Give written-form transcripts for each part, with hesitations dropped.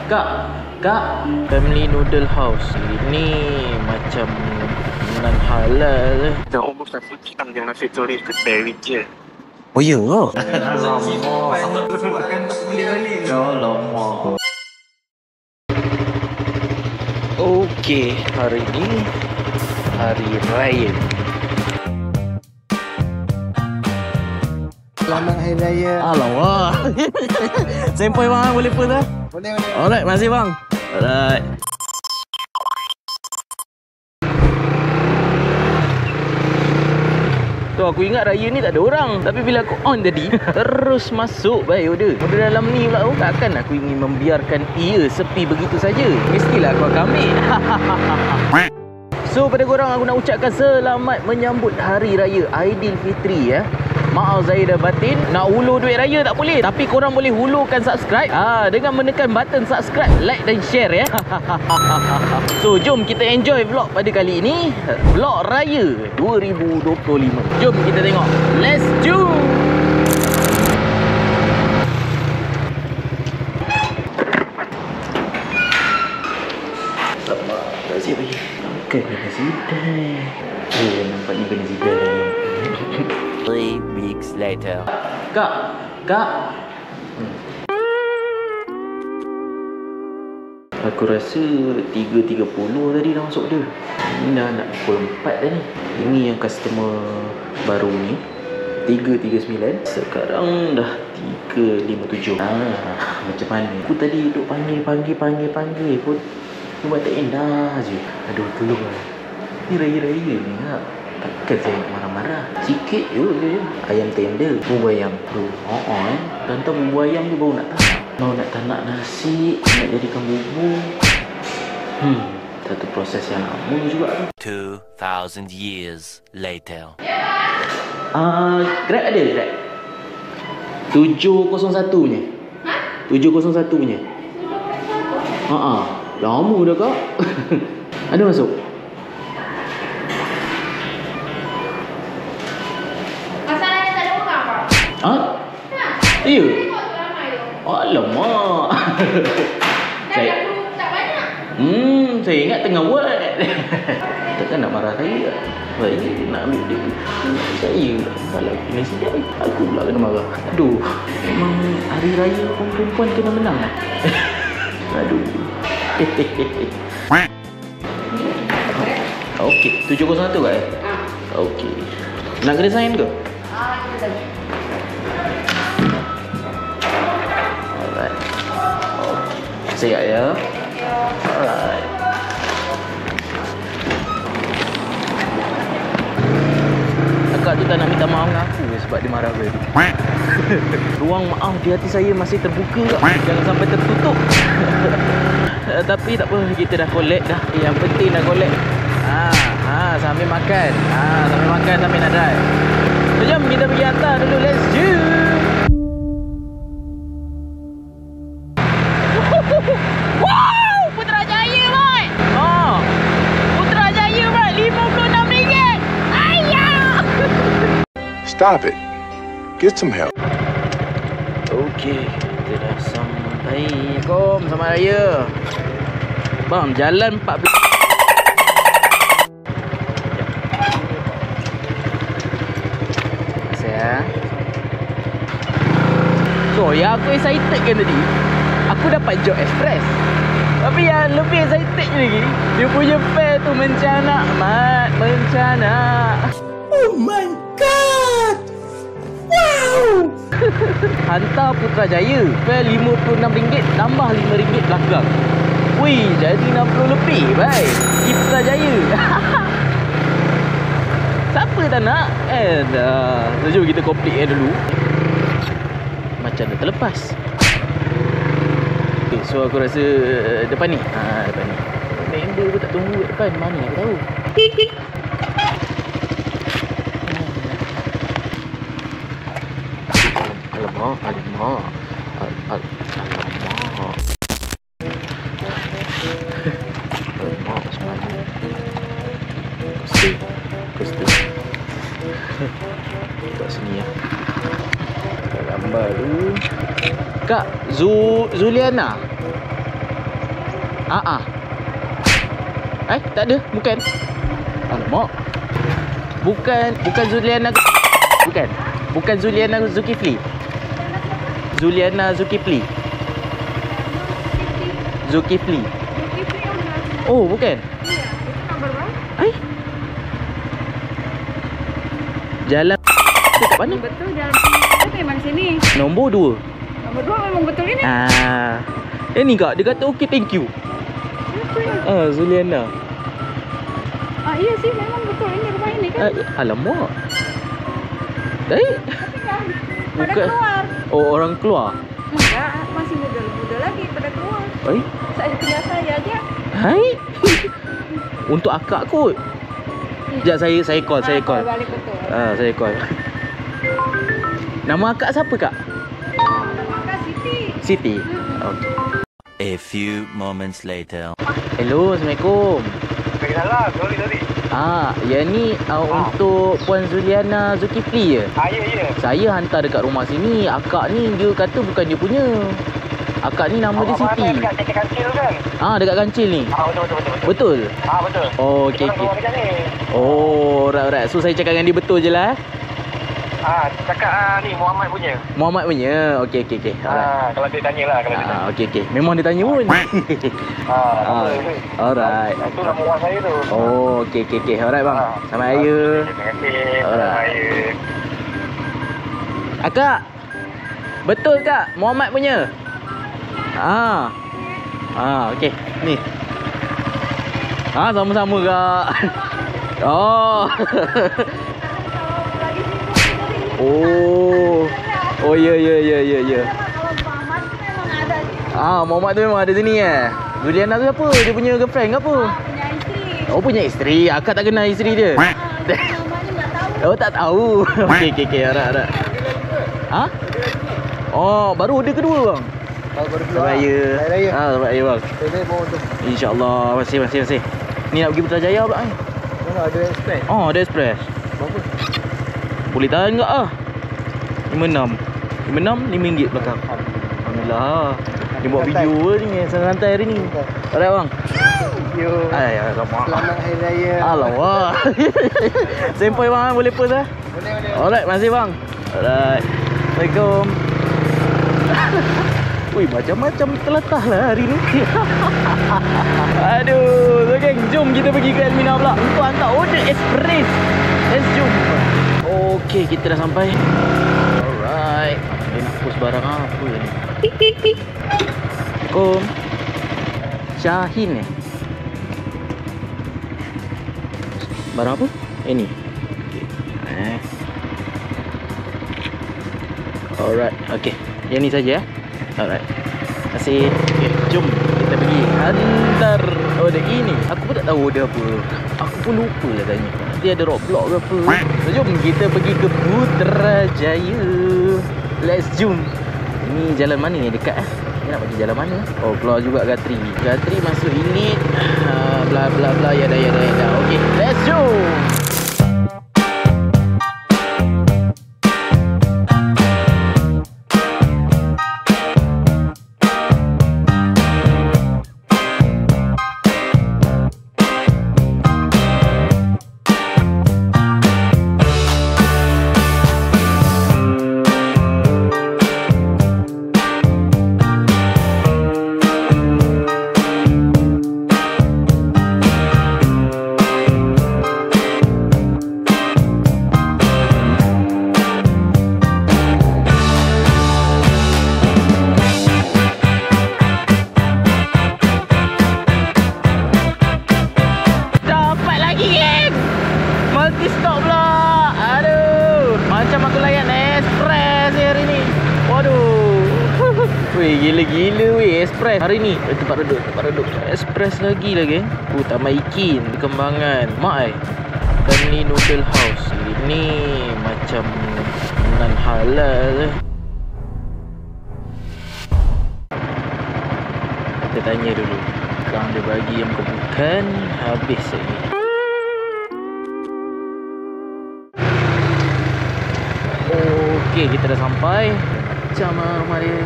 Kak, Family Noodle House. Ini macam non halal. Dah umur dah petang yang nasi tulis ke je. Oh ya ke? Alamak. Okey, hari ini hari raya. Selamat Hari Raya. Alamak. Sempoi bang, boleh pun dah? Boleh. Alright, masih bang. Alright. Tu aku ingat raya ni tak ada orang. Tapi bila aku on tadi, terus masuk baik order. Order dalam ni pula. Takkan aku ingin membiarkan ia sepi begitu saja. Mestilah aku akan ambil. So pada korang aku nak ucapkan selamat menyambut Hari Raya Aidilfitri ya. Maaf Zahir dan batin, nak hulur duit raya tak boleh, tapi korang boleh hulurkan subscribe dengan menekan button subscribe, like dan share ya. So jom kita enjoy vlog pada kali ini, vlog raya 2025. Jom kita tengok. Let's do. Tak siap lagi. Kena sidai. Nampaknya kena sidai lagi. 3 weeks later. Kak. Aku rasa 3.30 tadi dah masuk dia. Ini dah nak pukul 4 dah ni. Ini yang customer baru ni 3.39. Sekarang dah 3.57. Macam mana? Aku tadi duduk panggil pun cuma tak endah je. Aduh, tolong lah. Ni raya-raya ni kak. Takkan saya nak marah-marah. Sikit je. Ayam tender, bubur ayam tu. Tentang bubur ayam tu baru nak tanak. Baru nak tanak nasi, nak jadikan bubur. Satu proses yang lama juga tu. 2,000 years later. Grab ada Grab? 701 punya. 701 punya. Lama dah kak. Ada masuk? Ya? Alamak. Saya ingat tengah buat. Takkan nak marah saya. Saya nak ambil dia. Saya kalau kena sidai, aku pula kena marah. Aduh, memang hari raya perempuan kena menang lah. Aduh. Okey, 701 kan? Okey. Nak kena sign ke? Siap ya. Alright. Akak tu tak nak minta maaf dengan aku sebab dia marah tadi. Ruang maaf di hati saya masih terbuka kak. Jangan sampai tertutup. Tapi tak apa, kita dah collect dah. Yang penting dah collect. Sambil makan. Sambil nak drive. So jom kita pergi hantar dulu. Let's do. Wow! Putrajaya, Mat! Putrajaya, Mat! RM56! Ayah! Stop it. Get some help. Okey, kita dah sampai. Assalamualaikum, selamat raya. Bang, jalan 14. Saya. So, yang aku excited kan tadi, aku dapat job express. Tapi yang lebih excited lagi, dia punya fare tu mencana, Mat. Mencana. Oh my god. Wow. Hantar Putrajaya, fare RM56, tambah RM5 belakang. Wih, jadi RM60 lebih, baik. Di Putrajaya. Siapa tak nak? Dah. So, jom kita complete dulu. Macam dah terlepas. So aku rasa depan ni. Depan ni. Member pun tak tunggu kat depan. Mana aku tahu. Alamak. Alamak macam mana. Coaster. Kat sini ya. Gambar dulu. Kak, Zuliana. Tak ada, bukan. Alamak. Bukan Zuliana. Bukan Zuliana Zulkifli. Zuliana Zulkifli. Oh, bukan. Jalan kat mana? Betul, jalan memang sini. Nombor 2. Nombor 2 memang betul ini. Ni kak, dia kata okey, thank you. Zuliana. Iya sih, memang betul ini rumah ini kan. Alamak. Pada keluar. Oh, orang keluar. Enggak, masih muda lagi pada keluar. Saya tinggal saya aja. Untuk akak kot. Sekejap saya call. Balik betul. Saya call. Nama akak siapa kak? Nama Siti. Okay. A few moments later. Hello, Assalamualaikum. Salam, sorry. Yang ni untuk Puan Zuliana Zulkifli je? Ya. Saya hantar dekat rumah sini. Akak ni dia kata bukan dia punya. Akak ni nama dia Siti. Dekat kancil kan? Dekat kancil ni. Betul. Betul? Betul. Oh, okey. Oh, alright. So saya cakap dengan dia betul je lah. Cakap ni Muhammad punya. Muhammad punya. Okey. Alright. Kalau dia tanya lah. Okey. Memang dia tanya pun. Alright. Itu nama orang saya tu. Oh, okey. Alright bang. Selamat raya. Terima kasih. Alright. Akak. Betul kak? Muhammad punya? Okey. Ni. Sama-sama kak. Oh ya. Muhammad tu memang ada sini Zuliana tu apa? Dia punya girlfriend ke apa? Punya isteri. Oh, punya isteri. Akak tak kenal isteri dia? Namanya tak tahu. Oh, tak tahu. Okey. Alright. Oh, baru order kedua bang. Baru Selamat raya. Selamat raya bang. InsyaAllah. Masih. Ni nak pergi Putrajaya pula ni. Ada express. Ada express. Berapa? Boleh tahan tak RM56 RM5 belakang. Alhamdulillah. Dia buat video ni santai hari ni. Alright bang. Yo. Alamak. Selamat Hari Raya. Alamak. Sempoi bang, boleh post Boleh. Alright, masih bang. Alright. Assalamualaikum. Ui, macam-macam telatah lah hari ni. Aduh, so geng, jom kita pergi ke Elmina pula untuk hantar order express. Let's jom. Okey, kita dah sampai. Alright. Dia nak post barang apa ni? Assalamualaikum. Syahin barang apa? Ni. Okay. Alright, okey. Yang ni saja. Alright. Terima kasih. Okay, jom kita pergi hantar order ini. Aku pun tak tahu order apa. Aku pun lupa lah tanya. Nanti ada roadblock ke apa. So, jom kita pergi ke Putrajaya. Let's jom. Ini jalan mana ni dekat Ni nak pergi jalan mana? Oh, keluar juga Gatri. Gatri masuk unit. Bla bla bla yada. Okey, let's jom. Gila-gila weh, express hari ni. Tempat duduk. Express lagi lah geng. Taman Ikin, Kembangan. Mak dan ni Noodle House. Ini macam non halal. Kita tanya dulu. Kalau dia bagi yang bukan, habis lagi. Okey, kita dah sampai. Macam rumah dia.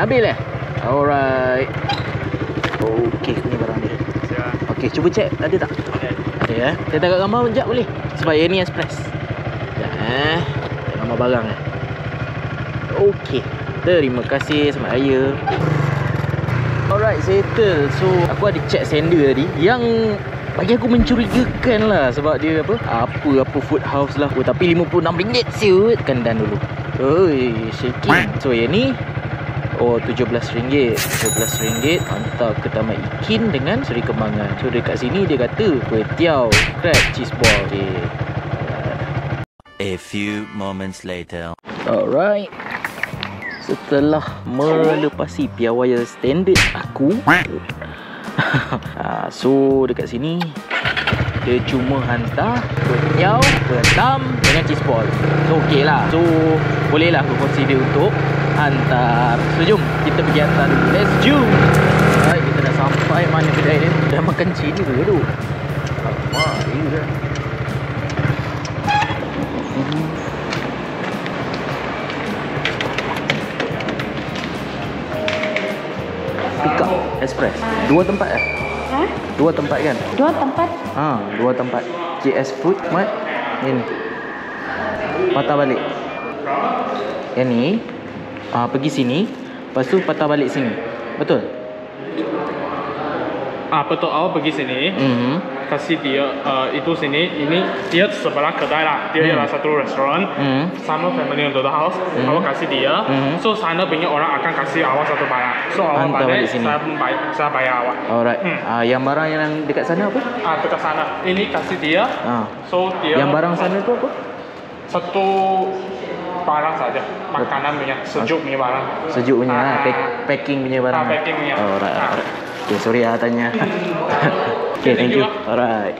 Dah habis lah. Alright. Okey, ni barang dia. Okey, cuba check ada tak? Ada ya. Saya tengok gambar sekejap boleh? Sebab yang ni express. Sekejap tengok gambar barang Okey. Terima kasih, selamat raya. Alright, settle. So, aku ada check sender tadi yang bagi aku mencurigakan lah. Sebab dia apa food house lah. Tapi RM56 siut. Kan dan dulu. Oi, shaking. So, yang ni RM17. RM17 hantar ke Taman Ikin dengan Seri Kembangan. So dekat sini dia kata kuih tiaw, crab, cheese ball. Okay. A few moments later. Alright. Setelah melepasi piawaian standard aku, so dekat sini dia cuma hantar kuih tiaw, ketam dengan cheese ball. So okey lah. So boleh lah aku consider untuk hantar. So jom kita pergi hantar dulu. Let's jom. Alright, kita dah sampai mana kedai dia. Dah makan sini ke tu? Alamak, ini dah. Pick up express. Dua tempat lah. Dua tempat kan? Dua tempat. Dua tempat. JS Food Mart. Ini patah balik. Yang ni pergi sini, lepas tu patah balik sini. Betul? Betul. Awak pergi sini, kasih dia itu sini. Ini dia sebelah kedai lah. Dia ialah satu restoran sama family untuk the house. Awak kasih dia. So sana punya orang akan kasih awak satu barang. So awak balik, saya bayar awak. Alright. Yang barang yang dekat sana apa? Dekat sana. Ini kasih dia. So dia. Yang barang sana tu apa? Satu barang saja, makanan punya, sejuk punya barang. Sejuk punya packing punya barang. Packing punya. Alright. Okay, sorry tanya. Okay, thank you. Alright.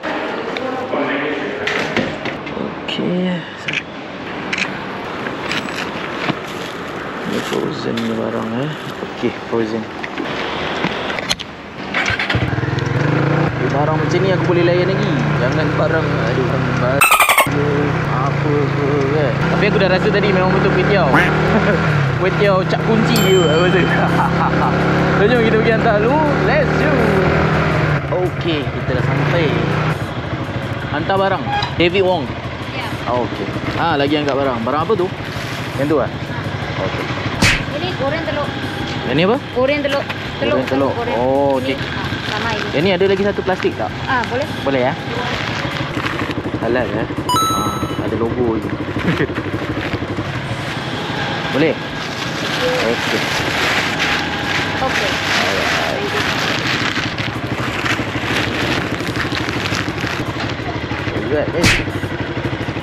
Okay. Ini frozen ni barang Okay, frozen. Barang macam ni aku boleh layan lagi. Jangan barang apa kan. Tapi aku dah rasa tadi memang betul kuih tiaw. Kuih tiaw cak kunci je aku rasa. So jom kita pergi hantar dulu. Let's go. Okay, kita dah sampai. Hantar barang David Wong. Ya. Okay. Lagi angkat barang. Barang apa tu? Yang tu Okay. Ini goreng telur. Yang ni apa? Goreng telur. Goreng telur. Oh, okay. Sama ini. Yang ni ada lagi satu plastik tak? Boleh. Boleh ya? Halal ada logo je. Boleh? Okey. Okey. Alright.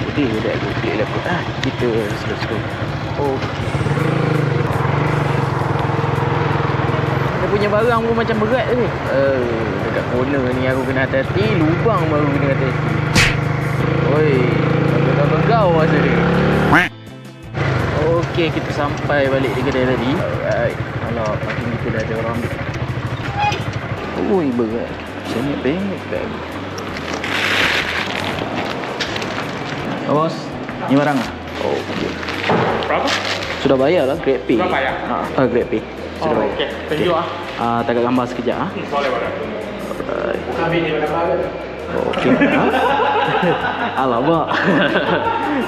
Jadi dah okey lah kot. Kita slow-slow. Okey. Dia punya barang pun macam berat ni. Dekat corner ni aku kena hati-hati. Lubang baru kena hati-hati. Oi, kau masa ni. Okey, kita sampai balik di kedai tadi. Alright. Alah, makin kita dah ada orang ambil. Oi, berat. Macam ni bag. Bos, ni barang okey. Berapa? Sudah bayar lah, Grab Pay. Sudah bayar? Grab Pay. Sudah bayar. Okey, thank you Tagak gambar sekejap Boleh. Bukan video gambar. Okey. Alamak.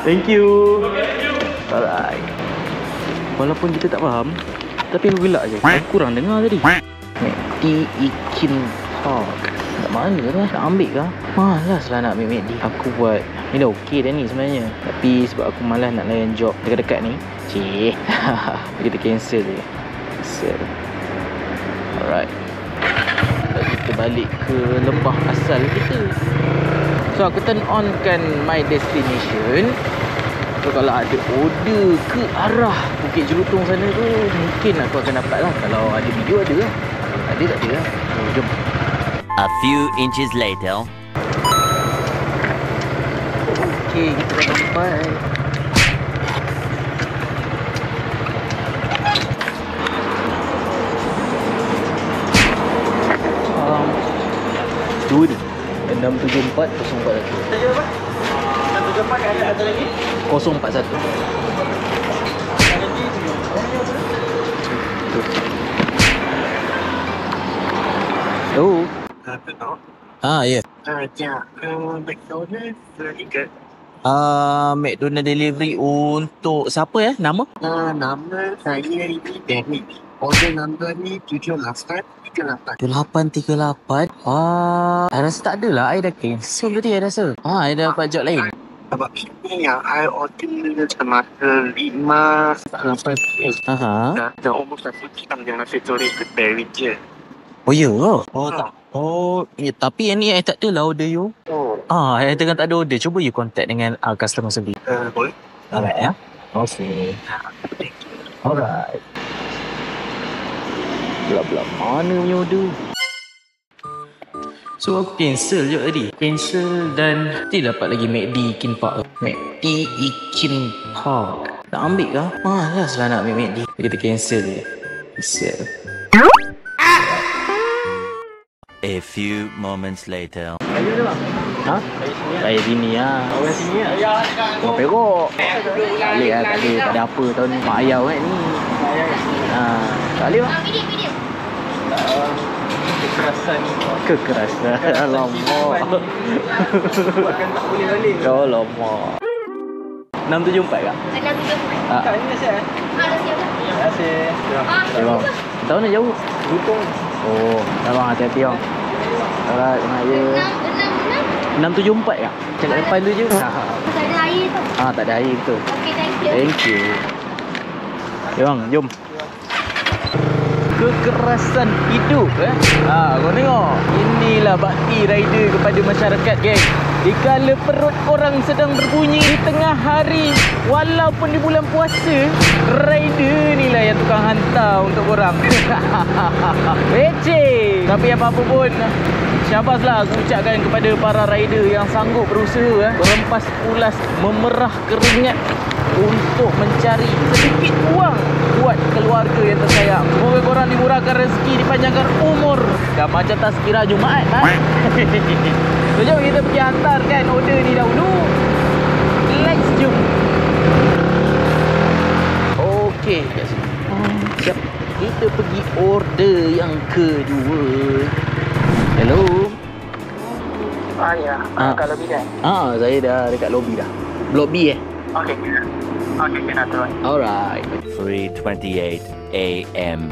Thank you. Alright. Walaupun kita tak faham, tapi aku gelak je. Aku kurang dengar tadi. McD Ikin Park. Kat mana lah? Nak ambil kah? Malas lah nak ambil McD. Aku buat ni dah okey dah ni sebenarnya. Tapi sebab aku malas nak layan job dekat-dekat ni, kita cancel je. Alright. Kita balik ke lembah asal kita. So aku turn on kan my destination. So kalau ada order ke arah Bukit Jelutong sana tu, mungkin aku akan dapat lah. Kalau ada video ada lah. Ada tak ada lah. So jom. A few inches later. Okay, kita dah sampai. Tu ni 674 041. Saja apa? 674 kan ada satu lagi? 041. tu. Oh. Ya. McDonald delivery untuk siapa ya? Nama? Nama saya ini Danny. Order number ni 7838. 7838. I rasa tak ada lah. I dah cancel tadi, I rasa. I dah dapat job lain. Sebab ini yang I order semasa 5-8 dah almost satu jam dia masih tulis prepare je. Oh ya? Tak. Tapi yang ni I tak ada lah order you. I tengah tak ada order. Cuba you contact dengan customer service. Boleh? Alright ya. Okay. Alright. Belah-belah mana punya order? So aku cancel je tadi. Cancel dan tidak dapat lagi McD Ikin Park. McD Ikin Park. Tak ambil kah? Malas lah nak ambil McD. Kita cancel je. Cancel. A few moments later. Ha? Saya sini lah. Orang sini ya. Orang Perak. Tak boleh lah. Tak ada apa tahun ni. Mak ayah kan ni. Tak boleh lah. Kekerasan. Alamak. Buatkan tak boleh balik. Alamak. 674 kak? 674. Tak, ini dah siap. Dah siap. Terima kasih. Ya bang. Tahu nak jauh? Dukung. Oh, dah bang, hati-hati bang. Alright, kena je. 674 kak? Cakap depan tu je. Tak ada air tu. Tak ada air betul. Okay, thank you. Thank you. Ya bang, jom. Kekerasan hidup kau tengok. Inilah bakti rider kepada masyarakat, geng. Dikala perut orang sedang berbunyi di tengah hari, walaupun di bulan puasa, rider ni lah yang tukang hantar untuk korang. Beceh. Tapi apa-apa pun, syabaslah aku ucapkan kepada para rider yang sanggup berusaha berempas pulas, memerah keringat untuk mencari sedikit wang buat keluarga yang tersayang. Semoga korang dimurahkan rezeki, dipanjangkan umur. Dah macam tazkirah Jumaat So jom kita pergi hantarkan order ni dahulu. Let's jom. Okey, kat sini. Siap. Kita pergi order yang kedua. Hello. Ya. Kat lobby kan? Saya dah dekat lobby dah. Blok B Okey. Okey, kena turun. Alright. 3:28 AM.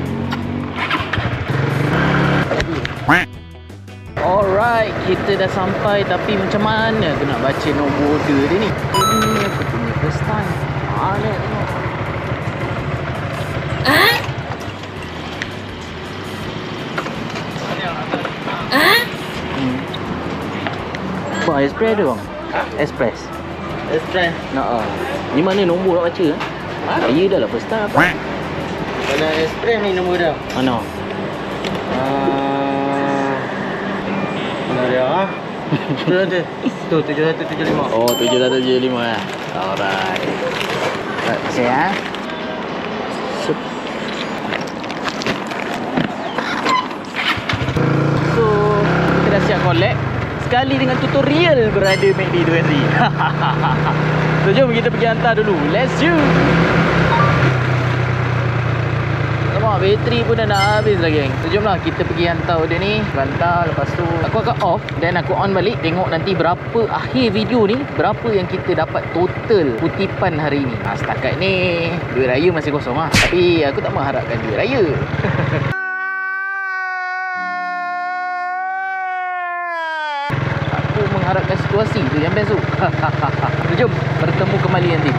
Alright, kita dah sampai, tapi macam mana aku nak baca nombor order dia ni? Ini aku punya first time. Mana tengok. Bang, express ada bang? Express. Express. Ni mana nombor nak baca? Saya dah lah first time. Kalau express ni nombor dah. Mana? Mana dia Tu ada. Tu 7175. Oh, 7175 lah. Alright. Terima kasih ya. So, kita dah siap collect. Sekali dengan tutorial berada McD tu kan. So, jom kita pergi hantar dulu. Let's go. Alamak, bateri pun dah nak habis lah geng. So, jomlah kita pergi hantar order ni. Hantar, lepas tu aku akan off dan aku on balik. Tengok nanti berapa akhir video ni, berapa yang kita dapat total kutipan hari ni. Setakat ni duit raya masih kosong lah. Tapi aku tak mengharapkan duit raya. Aku mengharapkan situasi tu yang best tu. So, jom bertemu kembali nanti.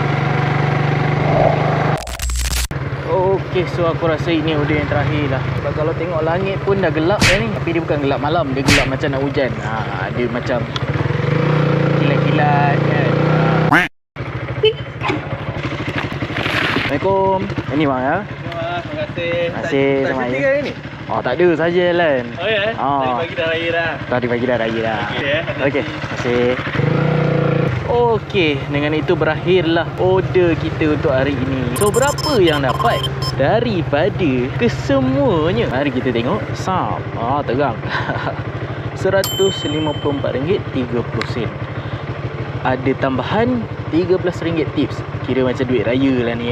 Okey, so aku rasa ini order yang terakhir lah. Sebab kalau tengok langit pun dah gelap dah ni. Tapi dia bukan gelap malam, dia gelap macam nak hujan. Dia macam kilat-kilat kan. Assalamualaikum. Ini bang ya. Terima kasih. Terima kasih sama Tak ayah. ni? Tak ada saja Alan. Oh ya? Tadi pagi dah raya dah. Tadi pagi dah raya dah. Okey, terima kasih. Okey, dengan itu berakhirlah order kita untuk hari ini. So, berapa yang dapat daripada kesemuanya? Mari kita tengok. Sam. Terang. RM154.30. Ada tambahan RM13 tips. Kira macam duit raya lah ni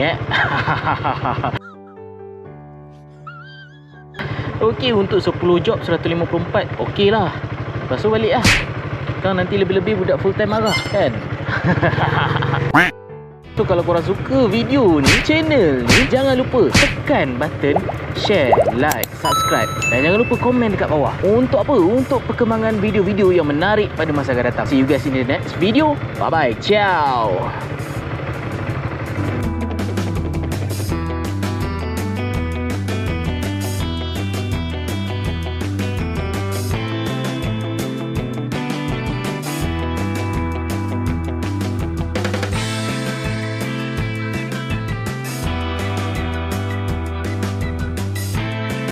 Okey, untuk 10 job 154. Okey lah. Lepas tu balik lah. Kan nanti lebih-lebih budak full time marah kan. So kalau korang suka video ni, channel ni, jangan lupa tekan button share, like, subscribe dan jangan lupa komen dekat bawah. Untuk apa? Untuk perkembangan video-video yang menarik pada masa akan datang. See you guys in the next video. Bye bye. Ciao.